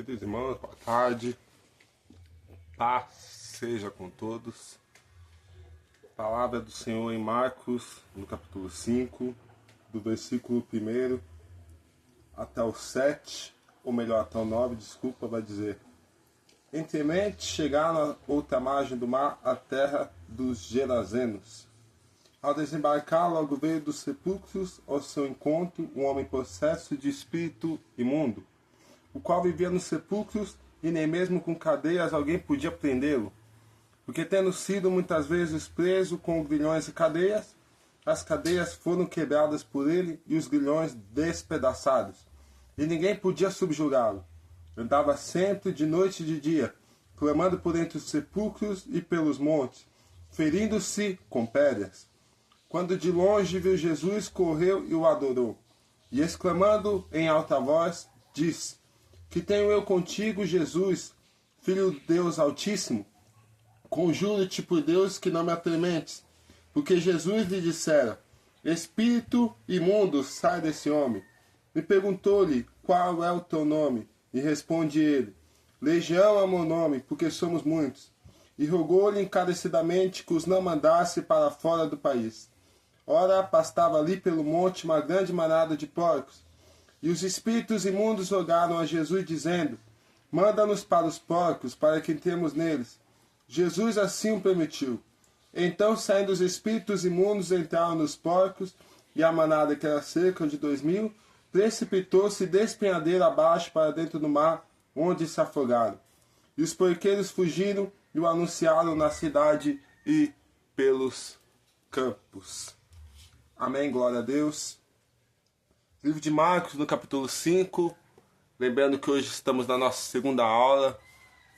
Queridos irmãos, boa tarde. Paz seja com todos. Palavra do Senhor em Marcos, no capítulo 5, do versículo 1 até o 7, ou melhor, até o 9, desculpa, vai dizer: Entremente chegaram à outra margem do mar, a terra dos Gerazenos. Ao desembarcar, logo veio dos sepulcros ao seu encontro um homem possesso de espírito imundo, o qual vivia nos sepulcros, e nem mesmo com cadeias alguém podia prendê-lo, porque tendo sido muitas vezes preso com grilhões e cadeias, as cadeias foram quebradas por ele e os grilhões despedaçados, e ninguém podia subjugá-lo. Andava sempre de noite e de dia, clamando por entre os sepulcros e pelos montes, ferindo-se com pedras. Quando de longe viu Jesus, correu e o adorou, e exclamando em alta voz, disse: Que tenho eu contigo, Jesus, Filho de Deus Altíssimo? Conjuro-te por Deus que não me atormentes. Porque Jesus lhe dissera: Espírito imundo, sai desse homem. E perguntou-lhe: Qual é o teu nome? E responde ele: Legião é o meu nome, porque somos muitos. E rogou-lhe encarecidamente que os não mandasse para fora do país. Ora, pastava ali pelo monte uma grande manada de porcos. E os espíritos imundos rogaram a Jesus, dizendo: Manda-nos para os porcos, para que entremos neles. Jesus assim o permitiu. Então, saindo os espíritos imundos, entraram nos porcos, e a manada, que era cerca de 2000, precipitou-se despenhadeiro abaixo para dentro do mar, onde se afogaram. E os porqueiros fugiram e o anunciaram na cidade e pelos campos. Amém, glória a Deus. Livro de Marcos, no capítulo 5. Lembrando que hoje estamos na nossa segunda aula,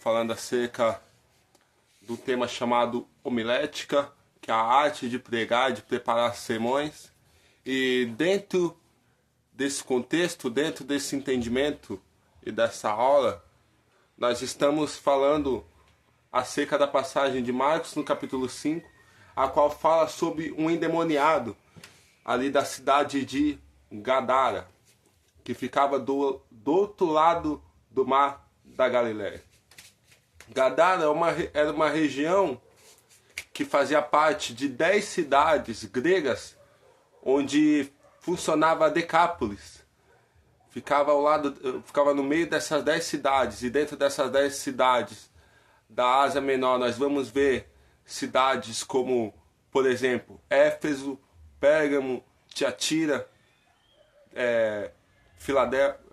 falando acerca do tema chamado homilética, que é a arte de pregar, de preparar sermões. E dentro desse contexto, dentro desse entendimento e dessa aula, nós estamos falando acerca da passagem de Marcos, no capítulo 5, a qual fala sobre um endemoniado ali da cidade de Gadara, que ficava do outro lado do mar da Galileia. Gadara era uma região que fazia parte de 10 cidades gregas, onde funcionava a Decápolis. Ficava no meio dessas 10 cidades, e dentro dessas 10 cidades da Ásia Menor nós vamos ver cidades como, por exemplo, Éfeso, Pérgamo, Tiatira,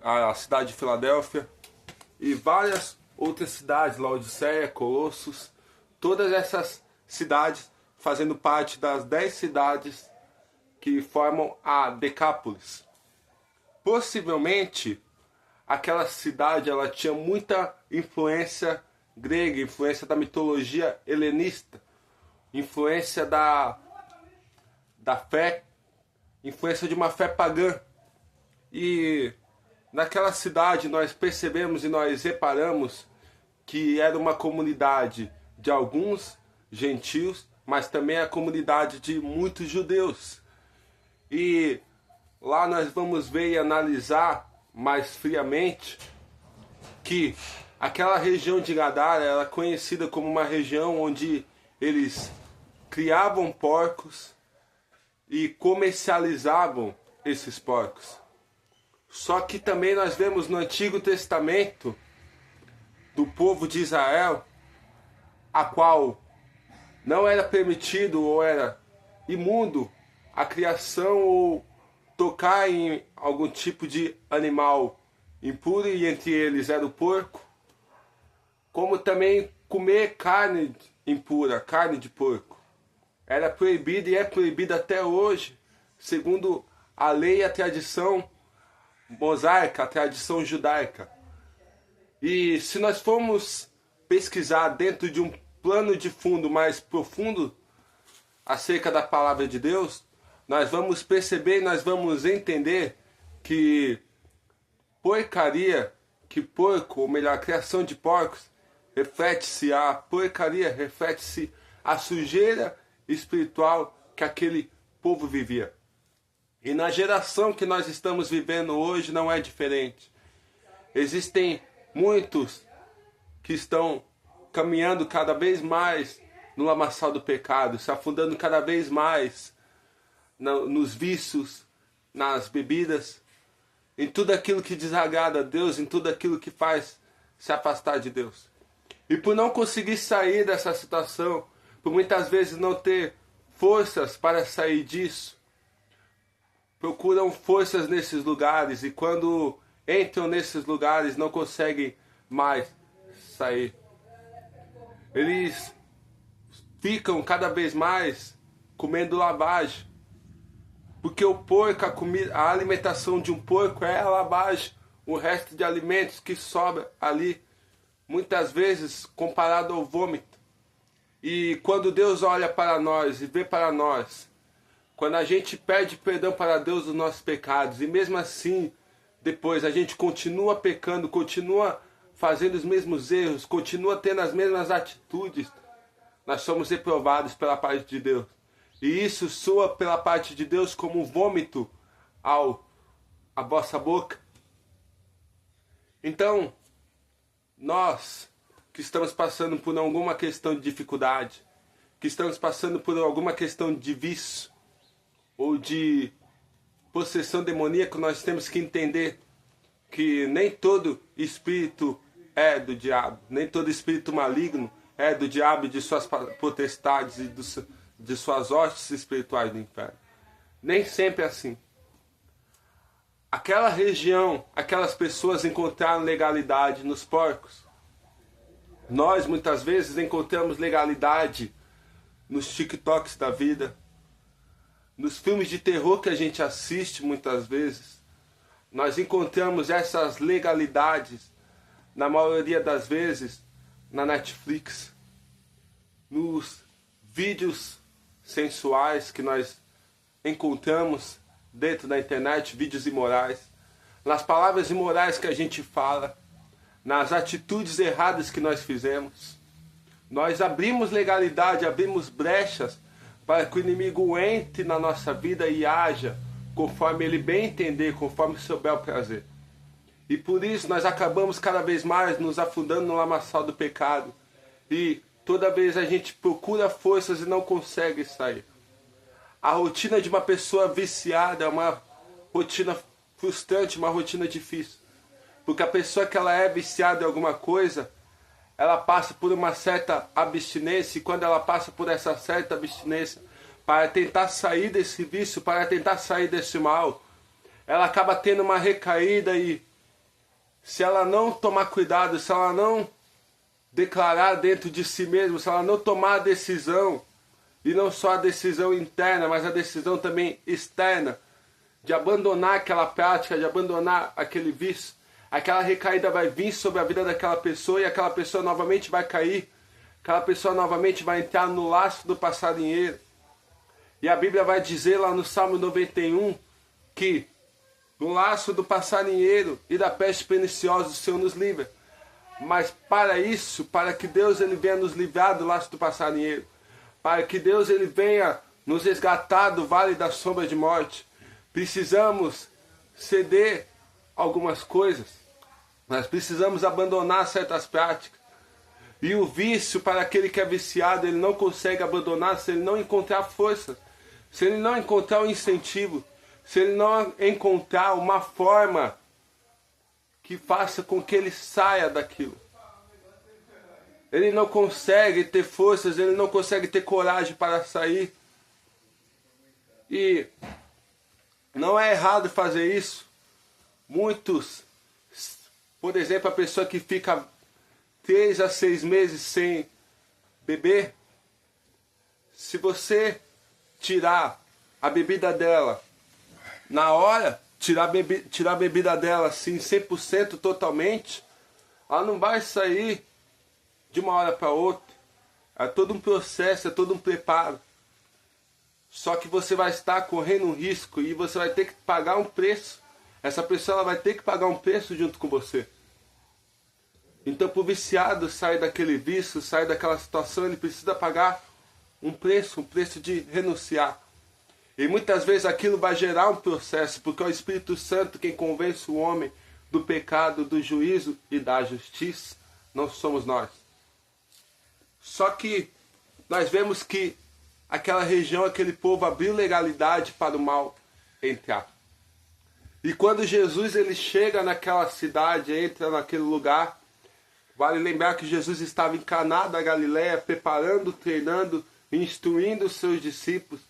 a cidade de Filadélfia e várias outras cidades, Laodiceia, Colossos, todas essas cidades fazendo parte das 10 cidades que formam a Decápolis. Possivelmente, aquela cidade ela tinha muita influência grega, influência da mitologia helenista, influência da fé, influência de uma fé pagã. E naquela cidade nós percebemos e nós reparamos que era uma comunidade de alguns gentios, mas também a comunidade de muitos judeus. E lá nós vamos ver e analisar mais friamente que aquela região de Gadara era conhecida como uma região onde eles criavam porcos e comercializavam esses porcos. Só que também nós vemos no Antigo Testamento do povo de Israel, a qual não era permitido ou era imundo a criação ou tocar em algum tipo de animal impuro, e entre eles era o porco, como também comer carne impura, carne de porco. Era proibido e é proibido até hoje, segundo a lei e a tradição mosaica, a tradição judaica. E se nós formos pesquisar dentro de um plano de fundo mais profundo acerca da palavra de Deus, nós vamos perceber e nós vamos entender que porco, ou melhor, a criação de porcos, reflete-se a porcaria, reflete-se a sujeira espiritual que aquele povo vivia. E na geração que nós estamos vivendo hoje não é diferente. Existem Muitos que estão caminhando cada vez mais no lamaçal do pecado, se afundando cada vez mais nos vícios, nas bebidas, em tudo aquilo que desagrada a Deus, em tudo aquilo que faz se afastar de Deus. E por não conseguir sair dessa situação, por muitas vezes não ter forças para sair disso, procuram forças nesses lugares e quando entram nesses lugares não conseguem mais sair. Eles ficam cada vez mais comendo lavagem, porque o porco, a alimentação de um porco é a lavagem, o resto de alimentos que sobra ali, muitas vezes comparado ao vômito. E quando Deus olha para nós e vê para nós, quando a gente pede perdão para Deus dos nossos pecados, e mesmo assim, depois a gente continua pecando, continua fazendo os mesmos erros, continua tendo as mesmas atitudes, nós somos reprovados pela parte de Deus. E isso soa pela parte de Deus como vômito à vossa boca. Então, nós que estamos passando por alguma questão de dificuldade, que estamos passando por alguma questão de vício ou de possessão demoníaca, nós temos que entender que nem todo espírito é do diabo, nem todo espírito maligno é do diabo e de suas potestades e de suas hostes espirituais do inferno. Nem sempre é assim. Aquela região, aquelas pessoas encontraram legalidade nos porcos. Nós, muitas vezes, encontramos legalidade nos TikToks da vida, nos filmes de terror que a gente assiste muitas vezes. Nós encontramos essas legalidades, na maioria das vezes, na Netflix, nos vídeos sensuais que nós encontramos dentro da internet, vídeos imorais, nas palavras imorais que a gente fala, nas atitudes erradas que nós fizemos. Nós abrimos legalidade, abrimos brechas para que o inimigo entre na nossa vida e haja conforme ele bem entender, conforme seu bel prazer. E por isso nós acabamos cada vez mais nos afundando no lamaçal do pecado. E toda vez a gente procura forças e não consegue sair. A rotina de uma pessoa viciada é uma rotina frustrante, uma rotina difícil. Porque a pessoa que ela é viciada em alguma coisa, ela passa por uma certa abstinência, e quando ela passa por essa certa abstinência, para tentar sair desse vício, para tentar sair desse mal, ela acaba tendo uma recaída e se ela não tomar cuidado, se ela não declarar dentro de si mesma, se ela não tomar a decisão, e não só a decisão interna, mas a decisão também externa, de abandonar aquela prática, de abandonar aquele vício, aquela recaída vai vir sobre a vida daquela pessoa e aquela pessoa novamente vai cair, aquela pessoa novamente vai entrar no laço do passarinheiro. E a Bíblia vai dizer lá no Salmo 91 que no laço do passarinheiro e da peste perniciosa o Senhor nos livra. Mas para isso, para que Deus ele venha nos livrar do laço do passarinheiro, para que Deus ele venha nos resgatar do vale da sombra de morte, precisamos ceder algumas coisas. Nós precisamos abandonar certas práticas. E o vício, para aquele que é viciado, ele não consegue abandonar se ele não encontrar força, se ele não encontrar um incentivo, se ele não encontrar uma forma que faça com que ele saia daquilo. Ele não consegue ter forças, ele não consegue ter coragem para sair. E não é errado fazer isso. Muitos, por exemplo, a pessoa que fica 3 a 6 meses sem beber, se você tirar a bebida dela na hora, tirar a bebida dela assim 100% totalmente, ela não vai sair de uma hora para outra. É todo um processo, é todo um preparo. Só que você vai estar correndo um risco e você vai ter que pagar um preço. Essa pessoa ela vai ter que pagar um preço junto com você. Então, para o viciado sair daquele vício, sair daquela situação, ele precisa pagar um preço de renunciar. E muitas vezes aquilo vai gerar um processo, porque é o Espírito Santo quem convence o homem do pecado, do juízo e da justiça, não somos nós. Só que nós vemos que aquela região, aquele povo abriu legalidade para o mal entrar. E quando Jesus ele chega naquela cidade, entra naquele lugar, vale lembrar que Jesus estava em Caná da Galileia, preparando, treinando, instruindo os seus discípulos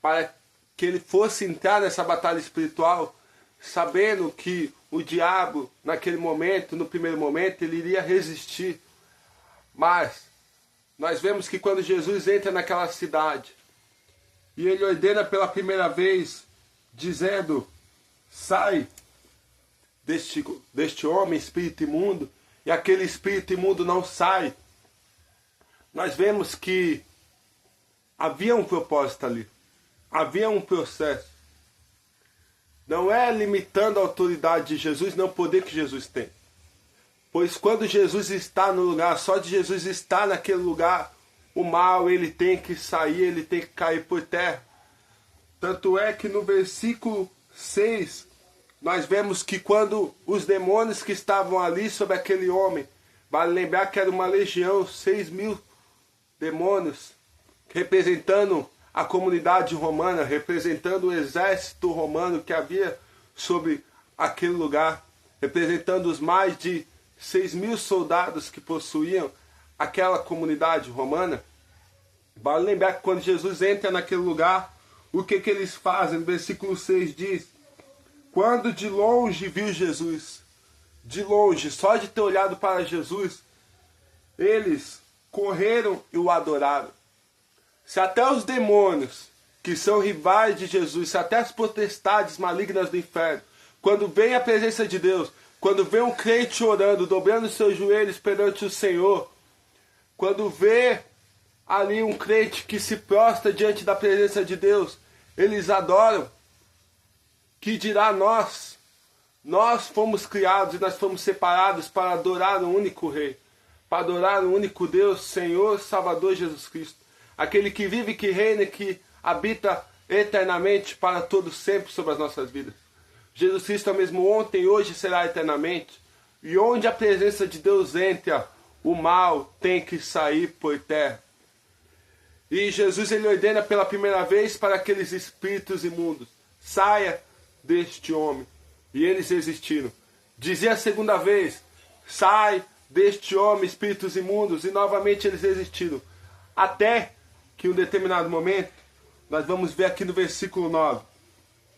para que ele fosse entrar nessa batalha espiritual, sabendo que o diabo, naquele momento, no primeiro momento, ele iria resistir. Mas nós vemos que quando Jesus entra naquela cidade, e ele ordena pela primeira vez, dizendo: sai deste homem, espírito imundo, e aquele espírito imundo não sai. Nós vemos que havia um propósito ali, havia um processo. Não é limitando a autoridade de Jesus, não o poder que Jesus tem. Pois quando Jesus está no lugar, só de Jesus estar naquele lugar, o mal ele tem que sair, ele tem que cair por terra. Tanto é que no versículo 6, nós vemos que quando os demônios que estavam ali sobre aquele homem, vale lembrar que era uma legião, 6.000 demônios, representando a comunidade romana, representando o exército romano que havia sobre aquele lugar, representando os mais de 6.000 soldados que possuíam aquela comunidade romana. Vale lembrar que quando Jesus entra naquele lugar, o que eles fazem? No versículo 6 diz: quando de longe viu Jesus, de longe, só de ter olhado para Jesus, eles correram e o adoraram. Se até os demônios, que são rivais de Jesus, se até as potestades malignas do inferno, quando vem a presença de Deus, quando vê um crente orando, dobrando seus joelhos perante o Senhor, quando vê ali um crente que se prostra diante da presença de Deus, eles adoram. Que dirá nós? Nós fomos criados e nós fomos separados para adorar o único Rei, para adorar o único Deus, Senhor, Salvador Jesus Cristo, aquele que vive, que reina e que habita eternamente para todo sempre sobre as nossas vidas. Jesus Cristo é o mesmo ontem e hoje será eternamente. E onde a presença de Deus entra, o mal tem que sair por terra. E Jesus ele ordena pela primeira vez para aqueles espíritos imundos: saia deste homem. E eles resistiram. Dizia a segunda vez: sai deste homem, espíritos imundos. E novamente eles resistiram. Até que em um determinado momento, nós vamos ver aqui no versículo 9.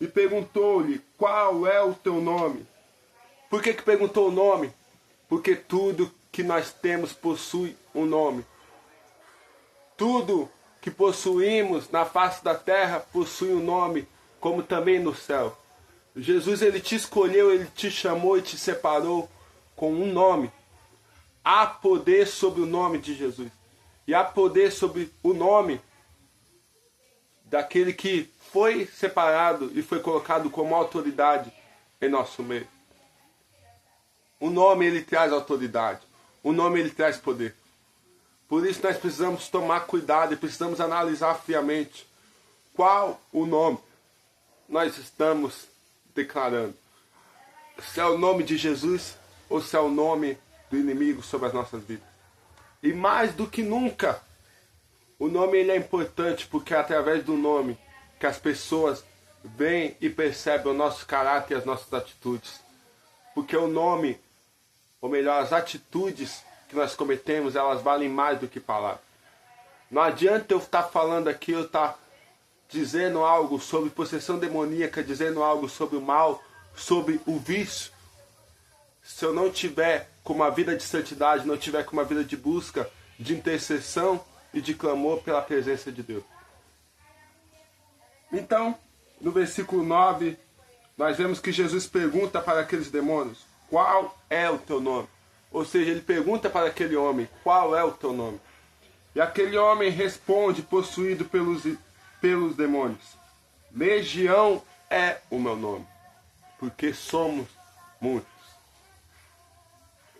E perguntou-lhe: qual é o teu nome? Por que perguntou o nome? Porque tudo que nós temos possui um nome. Tudo que possuímos na face da terra possui um nome, como também no céu. Jesus ele te escolheu, ele te chamou e te separou com um nome. Há poder sobre o nome de Jesus. E há poder sobre o nome daquele que foi separado e foi colocado como autoridade em nosso meio. O nome ele traz autoridade. O nome ele traz poder. Por isso nós precisamos tomar cuidado e precisamos analisar friamente qual o nome nós estamos declarando. Se é o nome de Jesus ou se é o nome do inimigo sobre as nossas vidas. E mais do que nunca, o nome ele é importante porque é através do nome que as pessoas veem e percebem o nosso caráter e as nossas atitudes. Porque o nome, ou melhor, as atitudes que nós cometemos, elas valem mais do que palavras. Não adianta eu estar falando aqui, eu estar dizendo algo sobre possessão demoníaca, dizendo algo sobre o mal, sobre o vício, se eu não tiver com uma vida de santidade, não tiver com uma vida de busca, de intercessão e de clamor pela presença de Deus. Então, no versículo 9, nós vemos que Jesus pergunta para aqueles demônios: qual é o teu nome? Ou seja, ele pergunta para aquele homem: qual é o teu nome? E aquele homem responde, possuído pelos demônios: Legião é o meu nome, porque somos muitos.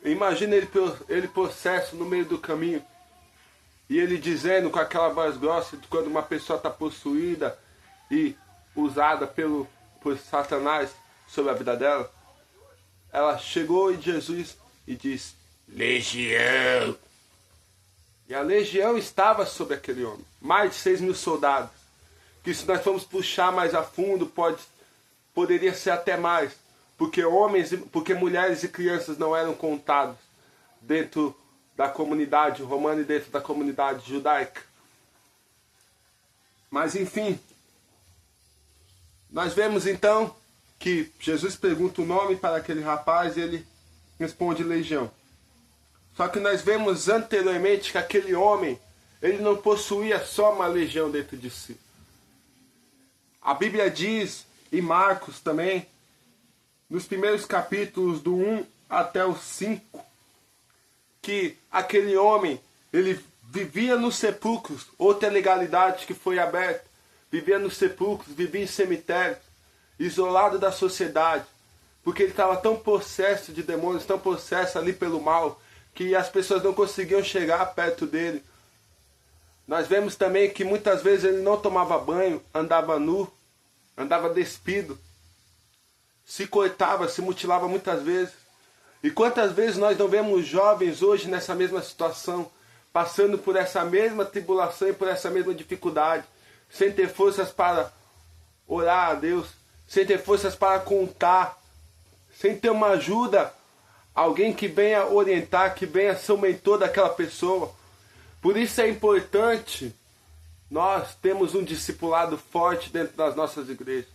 Imagina ele possesso no meio do caminho, e ele dizendo com aquela voz grossa, de quando uma pessoa está possuída e usada por Satanás sobre a vida dela: ela chegou em Jesus e disse: Legião! E a legião estava sobre aquele homem, mais de 6.000 soldados. Que se nós formos puxar mais a fundo, poderia ser até mais, porque mulheres e crianças não eram contados dentro da comunidade romana e dentro da comunidade judaica. Mas enfim, nós vemos então que Jesus pergunta o nome para aquele rapaz e ele responde legião. Só que nós vemos anteriormente que aquele homem, ele não possuía só uma legião dentro de si. A Bíblia diz, e Marcos também, nos primeiros capítulos do 1 até o 5, que aquele homem, ele vivia nos sepulcros, outra legalidade que foi aberta, vivia nos sepulcros, vivia em cemitérios, isolado da sociedade, porque ele estava tão possesso de demônios, tão possesso ali pelo mal, que as pessoas não conseguiam chegar perto dele. Nós vemos também que muitas vezes ele não tomava banho, andava nu, andava despido, se cortava, se mutilava muitas vezes. E quantas vezes nós não vemos jovens hoje nessa mesma situação, passando por essa mesma tribulação e por essa mesma dificuldade, sem ter forças para orar a Deus, sem ter forças para contar, sem ter uma ajuda, alguém que venha orientar, que venha ser o mentor daquela pessoa. Por isso é importante nós termos um discipulado forte dentro das nossas igrejas.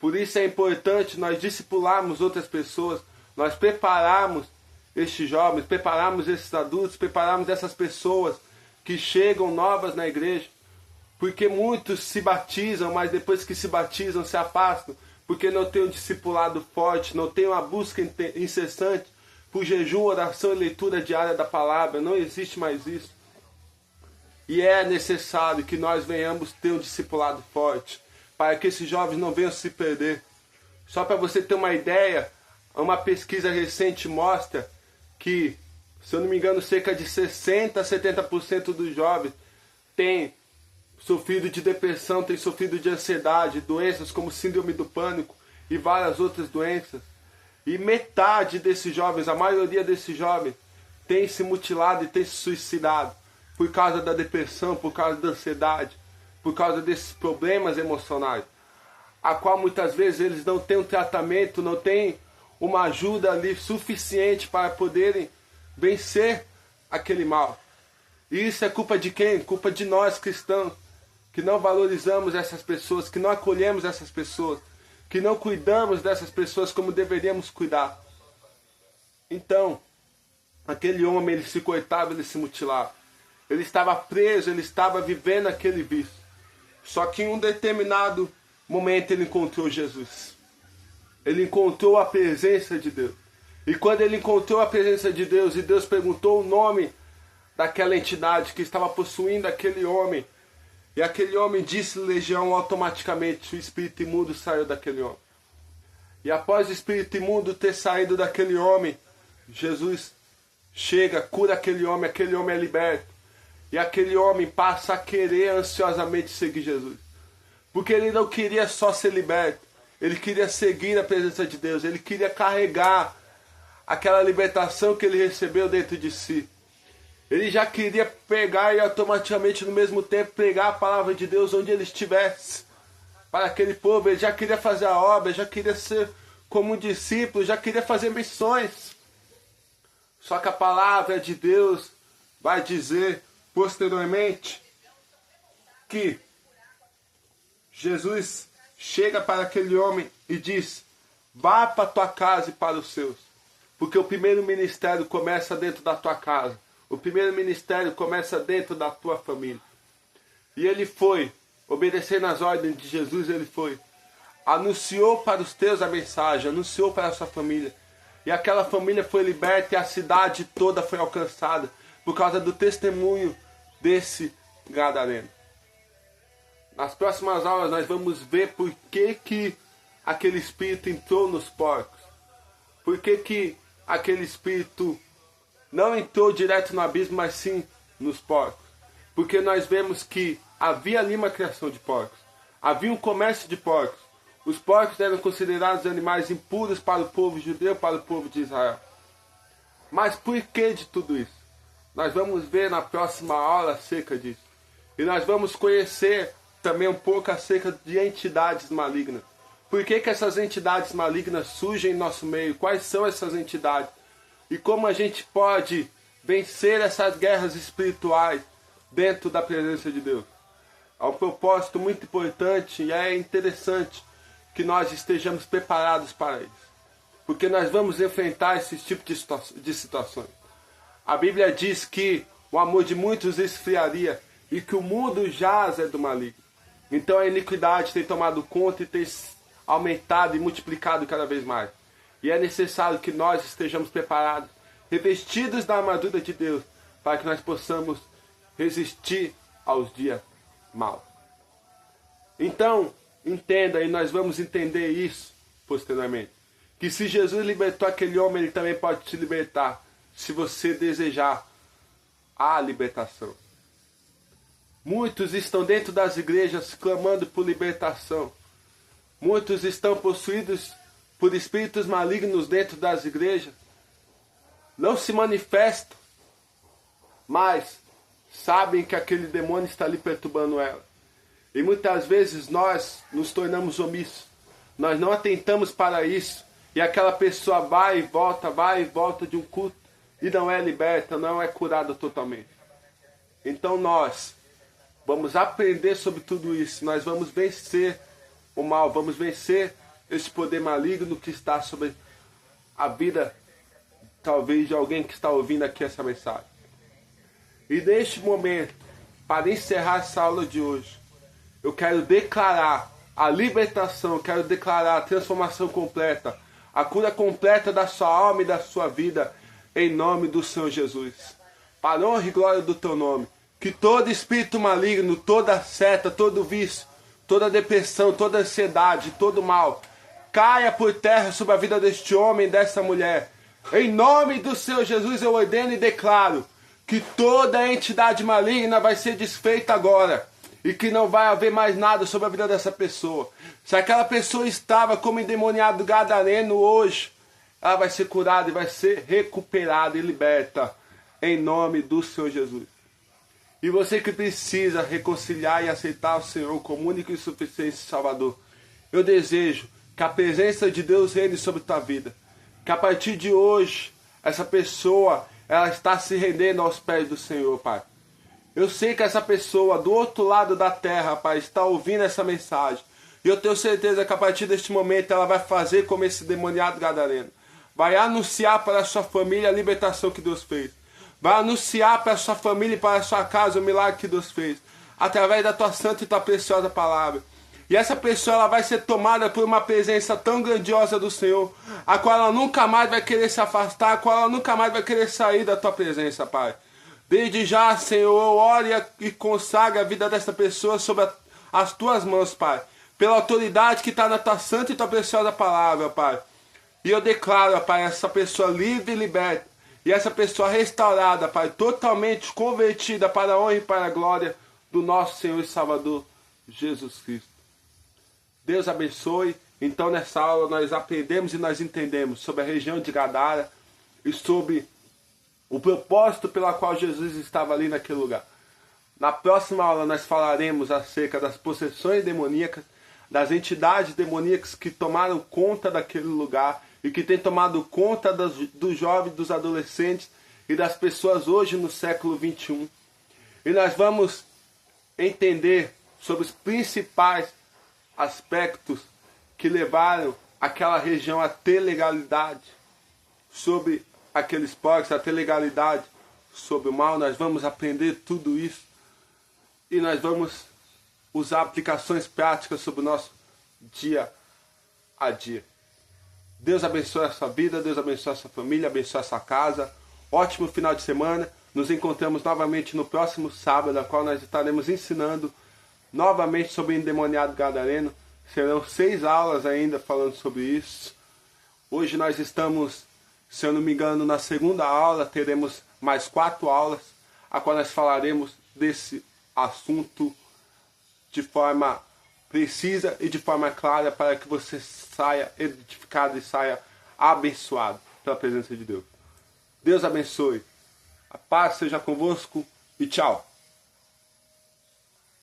Por isso é importante nós discipularmos outras pessoas, nós prepararmos estes jovens, prepararmos esses adultos, prepararmos essas pessoas que chegam novas na igreja. Porque muitos se batizam, mas depois que se batizam se afastam, porque não tem um discipulado forte, não tem uma busca incessante por jejum, oração e leitura diária da palavra. Não existe mais isso. E é necessário que nós venhamos ter um discipulado forte, para que esses jovens não venham se perder. Só para você ter uma ideia, uma pesquisa recente mostra que, se eu não me engano, cerca de 60% a 70% dos jovens têm sofrido de depressão, têm sofrido de ansiedade, doenças como síndrome do pânico e várias outras doenças. E metade desses jovens, a maioria desses jovens, tem se mutilado e tem se suicidado por causa da depressão, por causa da ansiedade, por causa desses problemas emocionais, a qual muitas vezes eles não têm um tratamento, não têm uma ajuda ali suficiente para poderem vencer aquele mal. E isso é culpa de quem? Culpa de nós cristãos, que não valorizamos essas pessoas, que não acolhemos essas pessoas, que não cuidamos dessas pessoas como deveríamos cuidar. Então, aquele homem, ele se cortava, ele se mutilava. Ele estava preso, ele estava vivendo aquele vício. Só que em um determinado momento ele encontrou Jesus. Ele encontrou a presença de Deus. E quando ele encontrou a presença de Deus, e Deus perguntou o nome daquela entidade que estava possuindo aquele homem, e aquele homem disse legião, automaticamente o espírito imundo saiu daquele homem. E após o espírito imundo ter saído daquele homem, Jesus chega, cura aquele homem é liberto. E aquele homem passa a querer ansiosamente seguir Jesus. Porque ele não queria só ser liberto. Ele queria seguir a presença de Deus. Ele queria carregar aquela libertação que ele recebeu dentro de si. Ele já queria pegar e automaticamente no mesmo tempo pregar a palavra de Deus onde ele estivesse. Para aquele povo, ele já queria fazer a obra, já queria ser como um discípulo, já queria fazer missões. Só que a palavra de Deus vai dizer posteriormente que Jesus chega para aquele homem e diz: vá para a tua casa e para os seus. Porque o primeiro ministério começa dentro da tua casa. O primeiro ministério começa dentro da tua família. E ele foi, obedecendo às ordens de Jesus, ele foi. Anunciou para os teus a mensagem, anunciou para a sua família. E aquela família foi liberta e a cidade toda foi alcançada por causa do testemunho desse gadareno. Nas próximas aulas nós vamos ver por que aquele espírito entrou nos porcos. Por que aquele espírito não entrou direto no abismo, mas sim nos porcos. Porque nós vemos que havia ali uma criação de porcos. Havia um comércio de porcos. Os porcos eram considerados animais impuros para o povo judeu, para o povo de Israel. Mas por que de tudo isso? Nós vamos ver na próxima aula acerca disso. E nós vamos conhecer também um pouco acerca de entidades malignas. Por que essas entidades malignas surgem em nosso meio? Quais são essas entidades? E como a gente pode vencer essas guerras espirituais dentro da presença de Deus? Há um propósito muito importante e é interessante que nós estejamos preparados para isso. Porque nós vamos enfrentar esse tipo de situações. A Bíblia diz que o amor de muitos esfriaria e que o mundo jaz do maligno. Então a iniquidade tem tomado conta e tem aumentado e multiplicado cada vez mais. E é necessário que nós estejamos preparados, revestidos da armadura de Deus, para que nós possamos resistir aos dias maus. Então, entenda, e nós vamos entender isso posteriormente, que se Jesus libertou aquele homem, ele também pode te libertar, se você desejar a libertação. Muitos estão dentro das igrejas clamando por libertação. Muitos estão possuídos por espíritos malignos dentro das igrejas. Não se manifestam, mas sabem que aquele demônio está ali perturbando ela. E muitas vezes nós nos tornamos omissos. Nós não atentamos para isso. E aquela pessoa vai e volta de um culto e não é liberta, não é curada totalmente. Então nós vamos aprender sobre tudo isso. Nós vamos vencer o mal, vamos vencer esse poder maligno que está sobre a vida, talvez, de alguém que está ouvindo aqui essa mensagem. E neste momento, para encerrar essa aula de hoje, eu quero declarar a libertação, eu quero declarar a transformação completa, a cura completa da sua alma e da sua vida, em nome do Senhor Jesus. Para a honra e glória do teu nome, que todo espírito maligno, toda seta, todo vício, toda depressão, toda ansiedade, todo mal, caia por terra sobre a vida deste homem e dessa mulher. Em nome do Senhor Jesus eu ordeno e declaro que toda entidade maligna vai ser desfeita agora. E que não vai haver mais nada sobre a vida dessa pessoa. Se aquela pessoa estava como endemoniado gadareno hoje, ela vai ser curada e vai ser recuperada e liberta. Em nome do Senhor Jesus. E você que precisa reconciliar e aceitar o Senhor como único e suficiente Salvador, eu desejo que a presença de Deus reine sobre tua vida. Que a partir de hoje, essa pessoa, ela está se rendendo aos pés do Senhor, Pai. Eu sei que essa pessoa do outro lado da terra, Pai, está ouvindo essa mensagem. E eu tenho certeza que a partir deste momento ela vai fazer como esse demoniado gadareno. Vai anunciar para a sua família a libertação que Deus fez. Vai anunciar para a sua família e para a sua casa o milagre que Deus fez. Através da tua santa e tua preciosa palavra. E essa pessoa ela vai ser tomada por uma presença tão grandiosa do Senhor, a qual ela nunca mais vai querer se afastar, a qual ela nunca mais vai querer sair da tua presença, Pai. Desde já, Senhor, ore e consagra a vida dessa pessoa sobre as tuas mãos, Pai. Pela autoridade que está na tua santa e tua preciosa palavra, Pai. E eu declaro, Pai, essa pessoa livre e liberta. E essa pessoa restaurada, Pai, totalmente convertida para a honra e para a glória do nosso Senhor e Salvador, Jesus Cristo. Deus abençoe. Então, nessa aula, nós aprendemos e nós entendemos sobre a região de Gadara e sobre o propósito pela qual Jesus estava ali naquele lugar. Na próxima aula nós falaremos acerca das possessões demoníacas, das entidades demoníacas que tomaram conta daquele lugar e que têm tomado conta dos jovens, dos adolescentes e das pessoas hoje no século 21. E nós vamos entender sobre os principais aspectos que levaram aquela região a ter legalidade sobre aqueles porcos, a ter legalidade sobre o mal. Nós vamos aprender tudo isso e nós vamos usar aplicações práticas sobre o nosso dia a dia. Deus abençoe a sua vida, Deus abençoe a sua família, abençoe a sua casa. Ótimo final de semana. Nos encontramos novamente no próximo sábado, na qual nós estaremos ensinando novamente sobre o endemoniado gadareno. Serão 6 aulas ainda falando sobre isso. Hoje nós estamos, se eu não me engano, na segunda aula. Teremos mais 4 aulas, a qual nós falaremos desse assunto de forma precisa e de forma clara para que você saia edificado e saia abençoado pela presença de Deus. Deus abençoe. A paz seja convosco e tchau.